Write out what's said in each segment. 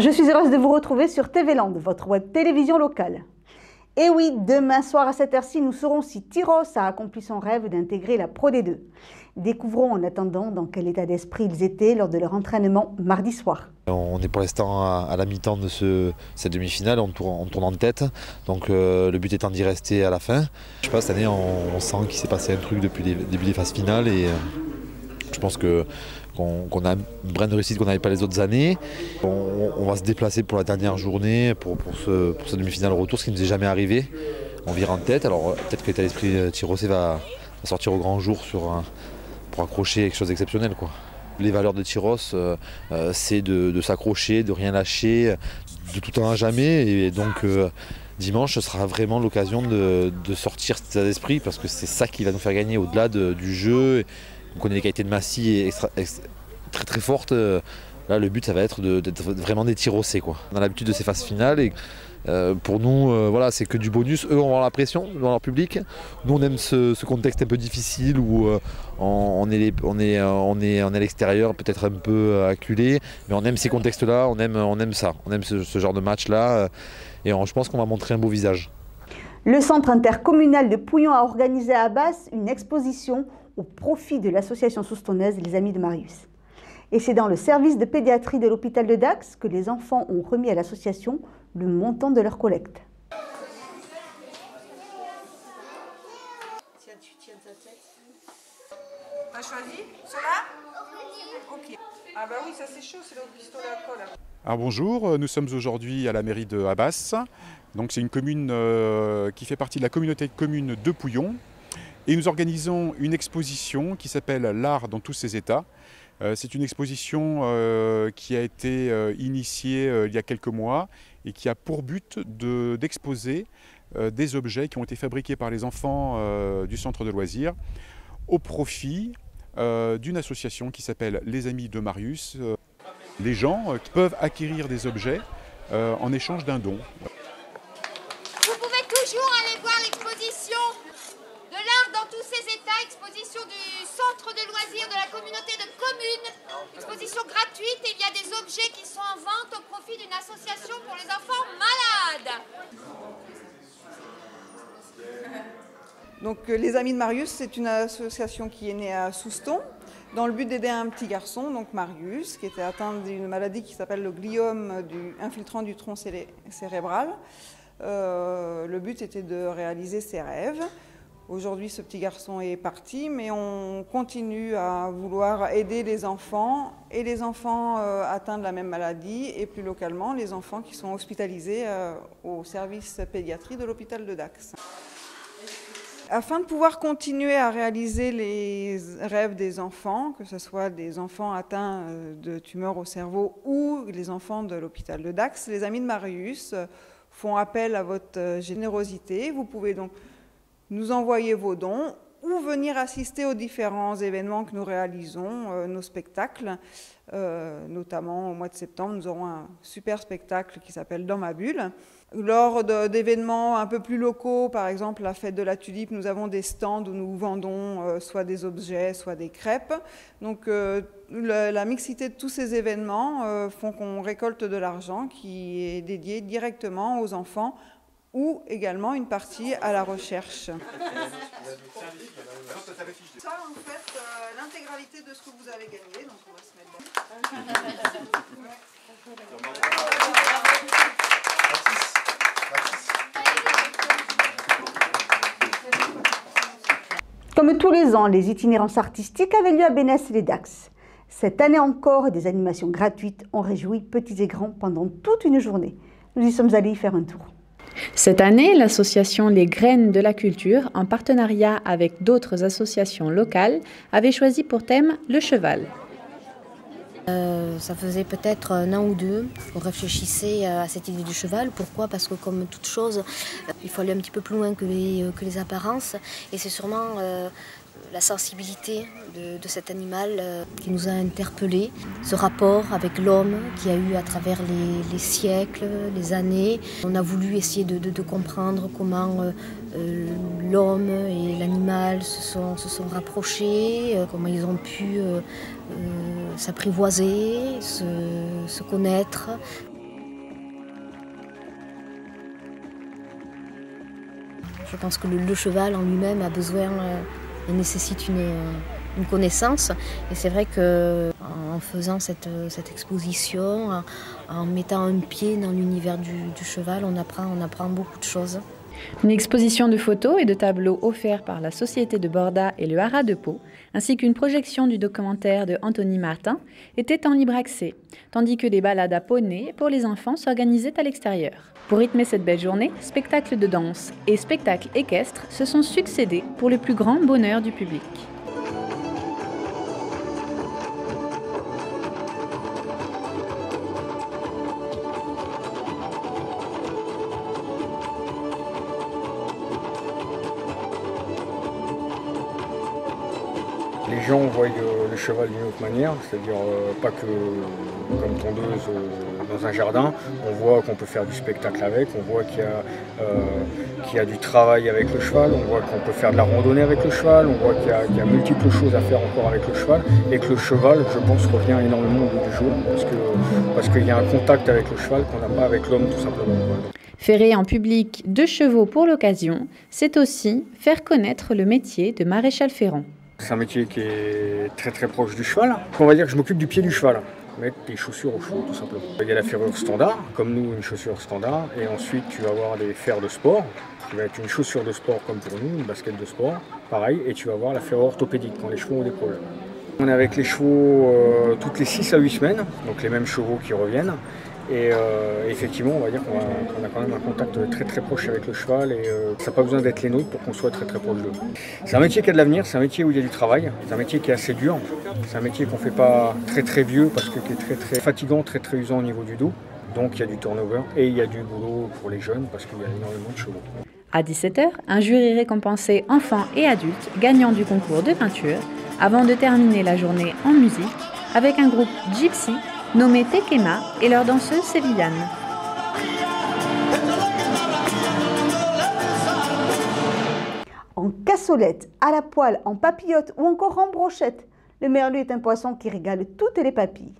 Je suis heureuse de vous retrouver sur TV Land, votre web télévision locale. Et oui, demain soir à cette heure-ci, nous saurons si Tyros a accompli son rêve d'intégrer la Pro D2. Découvrons en attendant dans quel état d'esprit ils étaient lors de leur entraînement mardi soir. On est pour l'instant à la mi-temps de cette demi-finale, on tourne en tête, donc le but étant d'y rester à la fin. Je sais pas, cette année on sent qu'il s'est passé un truc depuis le début des phases finales et je pense qu'on a une brin de réussite qu'on n'avait pas les autres années. On va se déplacer pour la dernière journée, pour ce demi-finale retour, ce qui ne nous est jamais arrivé. On vire en tête, alors peut-être que l'état d'esprit Tyrossais va sortir au grand jour pour accrocher quelque chose d'exceptionnel, quoi. Les valeurs de Tyros, c'est de s'accrocher, de rien lâcher, de tout en jamais. Et donc dimanche, ce sera vraiment l'occasion de sortir cet état d'esprit parce que c'est ça qui va nous faire gagner au-delà du jeu. On connaît les qualités de Massy très très fortes. Là, le but, ça va être d'être vraiment des Tyrossais, quoi. On a l'habitude de ces phases finales et pour nous, voilà, c'est que du bonus. Eux, on va avoir la pression dans leur public. Nous, on aime ce contexte un peu difficile où on est à l'extérieur, peut-être un peu acculé, mais on aime ces contextes-là, on aime ça. On aime ce genre de match-là et je pense qu'on va montrer un beau visage. Le centre intercommunal de Pouillon a organisé à Basse une exposition au profit de l'association soustonnaise Les Amis de Marius. Et c'est dans le service de pédiatrie de l'hôpital de Dax que les enfants ont remis à l'association le montant de leur collecte. Tiens, tu tiens ta tête. T'as choisi cela? Ok. Ah bah oui, ça c'est chaud, c'est le pistolet à colle. Alors bonjour, nous sommes aujourd'hui à la mairie de Habas. Donc c'est une commune qui fait partie de la communauté de communes de Pouillon. Et nous organisons une exposition qui s'appelle L'art dans tous ses états. C'est une exposition qui a été initiée il y a quelques mois et qui a pour but d'exposer des objets qui ont été fabriqués par les enfants du centre de loisirs au profit d'une association qui s'appelle Les Amis de Marius. Les gens peuvent acquérir des objets en échange d'un don. Vous pouvez toujours aller voir l'exposition de l'art dans tous ses états, exposition du centre de loisirs de la communauté de communes, exposition gratuite et il y a des objets qui sont en vente au profit d'une association pour les enfants malades. Donc les Amis de Marius, c'est une association qui est née à Souston dans le but d'aider un petit garçon, donc Marius, qui était atteint d'une maladie qui s'appelle le gliome infiltrant du tronc cérébral. Le but était de réaliser ses rêves. Aujourd'hui, ce petit garçon est parti, mais on continue à vouloir aider les enfants et les enfants atteints de la même maladie et plus localement les enfants qui sont hospitalisés au service pédiatrie de l'hôpital de Dax. Afin de pouvoir continuer à réaliser les rêves des enfants, que ce soit des enfants atteints de tumeurs au cerveau ou les enfants de l'hôpital de Dax, les Amis de Marius font appel à votre générosité. Vous pouvez donc nous envoyer vos dons ou venir assister aux différents événements que nous réalisons, nos spectacles. Notamment au mois de septembre, nous aurons un super spectacle qui s'appelle Dans ma bulle. Lors d'événements un peu plus locaux, par exemple la fête de la tulipe, nous avons des stands où nous vendons soit des objets, soit des crêpes. Donc la mixité de tous ces événements font qu'on récolte de l'argent qui est dédié directement aux enfants ou également une partie à la recherche. Ça, en fait, l'intégralité de ce que vous avez gagné, donc on va se mettre Comme tous les ans, les itinérances artistiques avaient lieu à Bénesse et les Dax. Cette année encore, des animations gratuites ont réjoui petits et grands pendant toute une journée. Nous y sommes allés y faire un tour. Cette année, l'association Les Graines de la Culture, en partenariat avec d'autres associations locales, avait choisi pour thème le cheval. Ça faisait peut-être un an ou deux qu'on réfléchissait à cette idée du cheval. Pourquoi? Parce que comme toute chose, il faut aller un petit peu plus loin que les apparences. Et c'est sûrement la sensibilité de cet animal qui nous a interpellés. Ce rapport avec l'homme qu'il y a eu à travers les siècles, les années. On a voulu essayer de comprendre comment l'homme et l'animal se sont rapprochés, comment ils ont pu s'apprivoiser, se connaître. Je pense que le cheval en lui-même a besoin, nécessite une connaissance. Et c'est vrai qu'en faisant cette exposition, en mettant un pied dans l'univers du cheval, on apprend beaucoup de choses. Une exposition de photos et de tableaux offerts par la Société de Borda et le Haras de Pau, ainsi qu'une projection du documentaire de Anthony Martin, étaient en libre accès, tandis que des balades à poney pour les enfants s'organisaient à l'extérieur. Pour rythmer cette belle journée, spectacles de danse et spectacles équestres se sont succédés pour le plus grand bonheur du public. Les gens voient le cheval d'une autre manière, c'est-à-dire pas que comme tondeuse dans un jardin. On voit qu'on peut faire du spectacle avec, on voit qu'il y a du travail avec le cheval, on voit qu'on peut faire de la randonnée avec le cheval, on voit qu'il y a multiples choses à faire encore avec le cheval et que le cheval, je pense, revient énormément au bout du jour parce qu'il y a un contact avec le cheval qu'on n'a pas avec l'homme tout simplement. Ferrer en public 2 chevaux pour l'occasion, c'est aussi faire connaître le métier de maréchal ferrant. C'est un métier qui est très très proche du cheval. On va dire que je m'occupe du pied du cheval, mettre des chaussures au chevaux tout simplement. Il y a la ferrure standard, comme nous une chaussure standard, et ensuite tu vas avoir des fers de sport, qui va être une chaussure de sport comme pour nous, une basket de sport, pareil, et tu vas avoir la ferrure orthopédique quand les chevaux ont des problèmes. On est avec les chevaux toutes les 6 à 8 semaines, donc les mêmes chevaux qui reviennent. Et effectivement, on va dire qu'on a quand même un contact très très proche avec le cheval et ça n'a pas besoin d'être les nôtres pour qu'on soit très très proche d'eux. C'est un métier qui a de l'avenir, c'est un métier où il y a du travail, c'est un métier qui est assez dur, c'est un métier qu'on ne fait pas très très vieux parce que qui est très très fatigant, très très usant au niveau du dos. Donc il y a du turnover et il y a du boulot pour les jeunes parce qu'il y a énormément de chevaux. À 17h, un jury récompensait enfants et adultes gagnants du concours de peinture avant de terminer la journée en musique avec un groupe gypsy nommé Tekema et leur danseuse sévillane. En cassolette, à la poêle, en papillote ou encore en brochette, le merlu est un poisson qui régale toutes les papilles.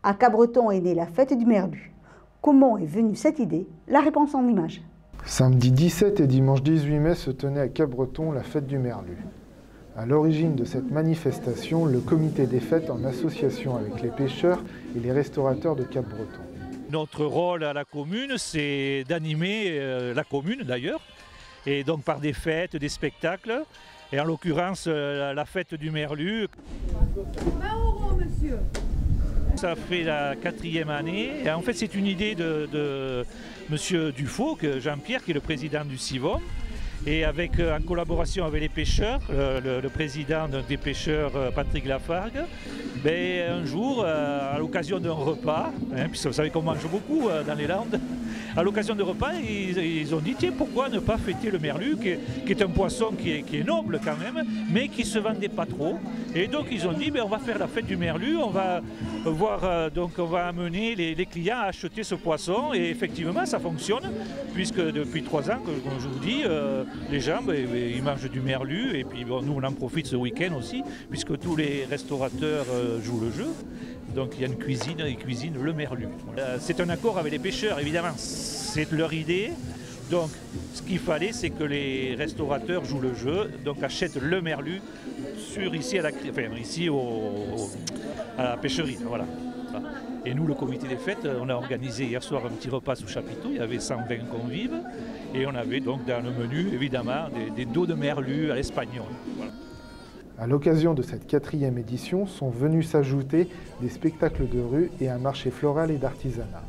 À Cabreton est née la fête du merlu. Comment est venue cette idée? La réponse en images. Samedi 17 et dimanche 18 mai se tenait à Cabreton la fête du merlu. À l'origine de cette manifestation, le comité des fêtes en association avec les pêcheurs et les restaurateurs de Cabreton. Notre rôle à la commune, c'est d'animer la commune d'ailleurs, et donc par des fêtes, des spectacles, et en l'occurrence la fête du merlu. 20 €, monsieur. Ça fait la 4e année, et en fait c'est une idée de monsieur Dufaux, Jean-Pierre, qui est le président du CIVOM. Et en collaboration avec les pêcheurs, le président des pêcheurs, Patrick Lafargue, un jour, à l'occasion d'un repas, puisque vous savez qu'on mange beaucoup dans les Landes, à l'occasion de repas, ils ont dit tiens, pourquoi ne pas fêter le merlu, qui est un poisson qui est noble quand même, mais qui ne se vendait pas trop. Et donc ils ont dit on va faire la fête du merlu, on va amener les clients à acheter ce poisson, et effectivement ça fonctionne, puisque depuis 3 ans, comme je vous dis, les gens ils mangent du merlu, et puis nous on en profite ce week-end aussi, puisque tous les restaurateurs jouent le jeu. Donc il y a une cuisine, ils cuisinent le merlu. C'est un accord avec les pêcheurs, évidemment, c'est leur idée. Donc ce qu'il fallait, c'est que les restaurateurs jouent le jeu, donc achètent le merlu ici à la pêcherie. Voilà. Et nous, le comité des fêtes, on a organisé hier soir un petit repas sous chapiteau, il y avait 120 convives, et on avait donc dans le menu, évidemment, des dos de merlu à l'espagnol. Voilà. À l'occasion de cette 4e édition sont venus s'ajouter des spectacles de rue et un marché floral et d'artisanat.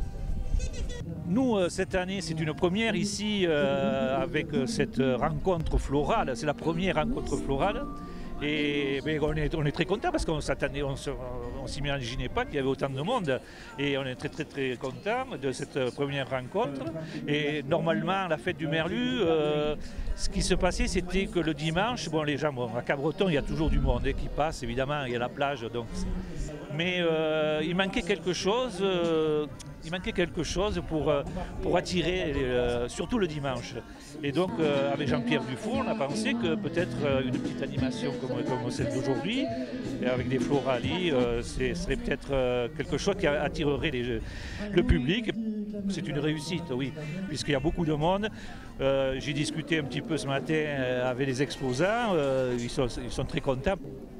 Nous, cette année, c'est une première ici avec cette rencontre florale, c'est la première rencontre florale. Et on est très content parce qu'on s'attendait, on ne s'imaginait pas qu'il y avait autant de monde. Et on est très très très content de cette première rencontre. Et normalement, la fête du merlu, ce qui se passait, c'était que le dimanche, les gens, à Cabreton, il y a toujours du monde qui passe, évidemment, il y a la plage. Donc, mais il manquait quelque chose. Il manquait quelque chose pour attirer, surtout le dimanche. Et donc, avec Jean-Pierre Dufaux, on a pensé que peut-être une petite animation comme celle d'aujourd'hui, avec des floralies, ce serait peut-être quelque chose qui attirerait le public. c'est une réussite, oui, puisqu'il y a beaucoup de monde. J'ai discuté un petit peu ce matin avec les exposants, ils sont très contents.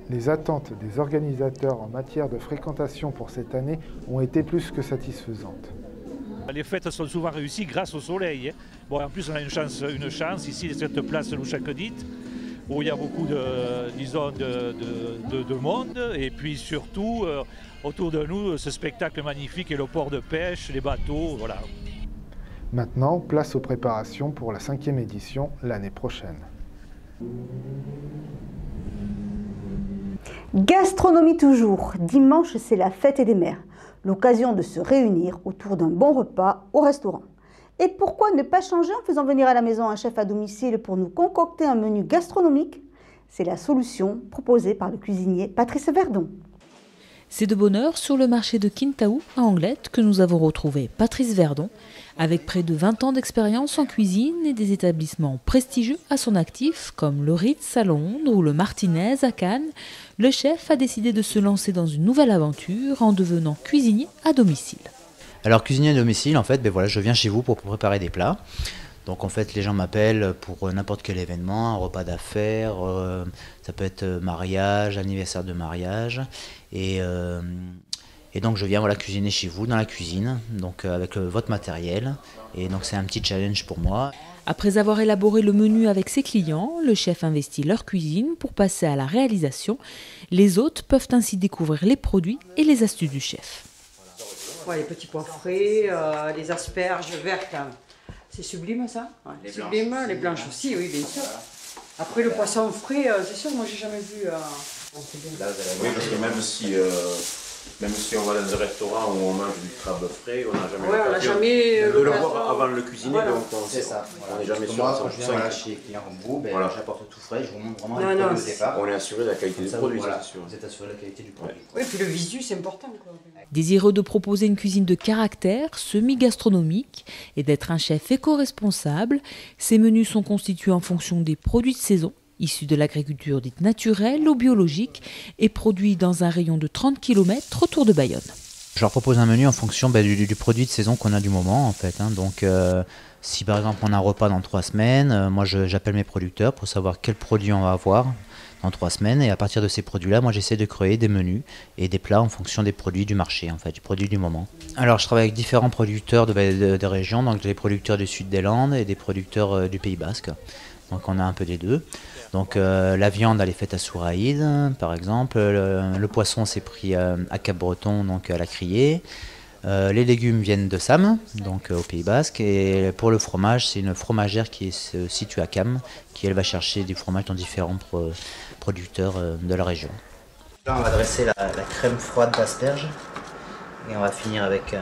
Les attentes des organisateurs en matière de fréquentation pour cette année ont été plus que satisfaisantes. Les fêtes sont souvent réussies grâce au soleil. Hein. Bon, en plus, on a une chance ici, cette place Louchacdite, où il y a beaucoup de monde. Et puis surtout, autour de nous, ce spectacle magnifique et le port de pêche, les bateaux, voilà. Maintenant, place aux préparations pour la 5e édition l'année prochaine. Gastronomie toujours. Dimanche, c'est la fête des mères. L'occasion de se réunir autour d'un bon repas au restaurant. Et pourquoi ne pas changer en faisant venir à la maison un chef à domicile pour nous concocter un menu gastronomique? C'est la solution proposée par le cuisinier Patrice Verdon. C'est de bonne heure sur le marché de Kintaou à Anglette que nous avons retrouvé Patrice Verdon, avec près de 20 ans d'expérience en cuisine et des établissements prestigieux à son actif, comme le Ritz à Londres ou le Martinez à Cannes. Le chef a décidé de se lancer dans une nouvelle aventure en devenant cuisinier à domicile. Alors cuisinier à domicile, en fait, je viens chez vous pour préparer des plats. Donc en fait, les gens m'appellent pour n'importe quel événement, un repas d'affaires, ça peut être mariage, anniversaire de mariage. Et donc je viens cuisiner chez vous, dans la cuisine, donc avec votre matériel. Et donc c'est un petit challenge pour moi. Après avoir élaboré le menu avec ses clients, le chef investit leur cuisine pour passer à la réalisation. Les hôtes peuvent ainsi découvrir les produits et les astuces du chef. Ouais, les petits pois frais, les asperges vertes, c'est sublime ça. Ouais, les sublime, blanches, les blanches aussi, oui, bien sûr. Après le poisson frais, c'est sûr, moi j'ai jamais vu. Oui, parce que même si on va dans un restaurant où on mange du crabe frais, on n'a jamais l'occasion de le voir avant de le cuisiner, voilà. Donc c'est ça. On n'est jamais sûr. Moi, quand je viens chez les clients comme vous, j'apporte tout frais, je vous montre vraiment le produit au départ. On est assuré de la qualité du produit, c'est sûr. Vous êtes assuré de la qualité du produit. Oui, puis le visu, c'est important, quoi. Désireux de proposer une cuisine de caractère, semi-gastronomique, et d'être un chef éco-responsable, ces menus sont constitués en fonction des produits de saison, issus de l'agriculture dite naturelle ou biologique, et produits dans un rayon de 30 km autour de Bayonne. Je leur propose un menu en fonction du produit de saison qu'on a du moment, en fait. Donc si par exemple on a un repas dans 3 semaines, moi j'appelle mes producteurs pour savoir quel produit on va avoir dans 3 semaines, et à partir de ces produits-là, moi j'essaie de créer des menus et des plats en fonction des produits du marché, en fait, du produit du moment. Alors je travaille avec différents producteurs de régions, donc des producteurs du sud des Landes et des producteurs du Pays Basque. Donc on a un peu des deux. Donc la viande elle est faite à Souraïd par exemple, le poisson c'est pris à Cap-Breton, donc à la Criée. Les légumes viennent de Sam, donc au Pays Basque, et pour le fromage c'est une fromagère qui est située à Cam, qui elle va chercher du fromage dans différents producteurs de la région. Là on va dresser la crème froide d'asperges, et on va finir avec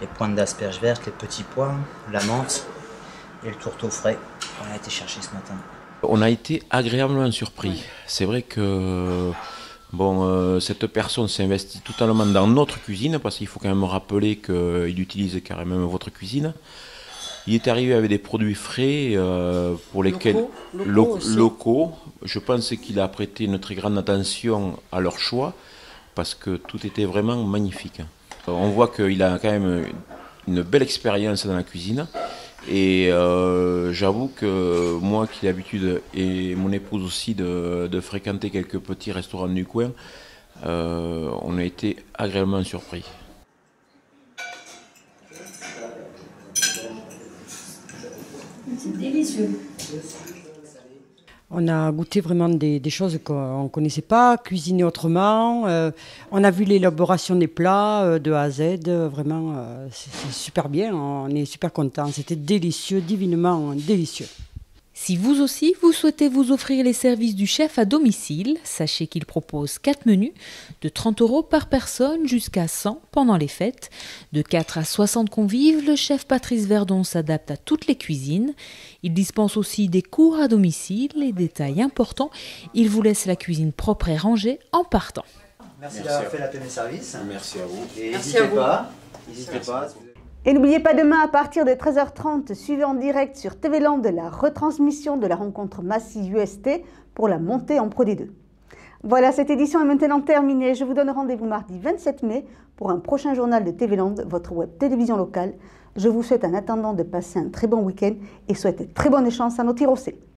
les pointes d'asperges vertes, les petits pois, la menthe et le tourteau frais qu'on a été chercher ce matin. On a été agréablement surpris. C'est vrai que cette personne s'investit totalement dans notre cuisine, parce qu'il faut quand même rappeler qu'il utilise carrément votre cuisine. Il est arrivé avec des produits frais pour lesquels locaux. Je pense qu'il a prêté une très grande attention à leur choix, parce que tout était vraiment magnifique. On voit qu'il a quand même une belle expérience dans la cuisine. Et j'avoue que moi qui ai l'habitude, et mon épouse aussi, de fréquenter quelques petits restaurants du coin, on a été agréablement surpris. C'est délicieux. On a goûté vraiment des choses qu'on ne connaissait pas, cuisiner autrement. On a vu l'élaboration des plats de A à Z. Vraiment, c'est super bien. On est super contents. C'était délicieux, divinement délicieux. Si vous aussi, vous souhaitez vous offrir les services du chef à domicile, sachez qu'il propose 4 menus, de 30 € par personne jusqu'à 100 pendant les fêtes. De 4 à 60 convives, le chef Patrice Verdon s'adapte à toutes les cuisines. Il dispense aussi des cours à domicile et détail important, il vous laisse la cuisine propre et rangée en partant. Merci d'avoir fait la tenue service. Merci à vous. Et n'hésitez pas. Et n'oubliez pas, demain à partir de 13h30, suivez en direct sur TV Land la retransmission de la rencontre Massy UST pour la montée en Pro D2. Voilà, cette édition est maintenant terminée. Je vous donne rendez-vous mardi 27 mai pour un prochain journal de TV Land, votre web télévision locale. Je vous souhaite en attendant de passer un très bon week-end et souhaite très bonne chance à nos tirossés.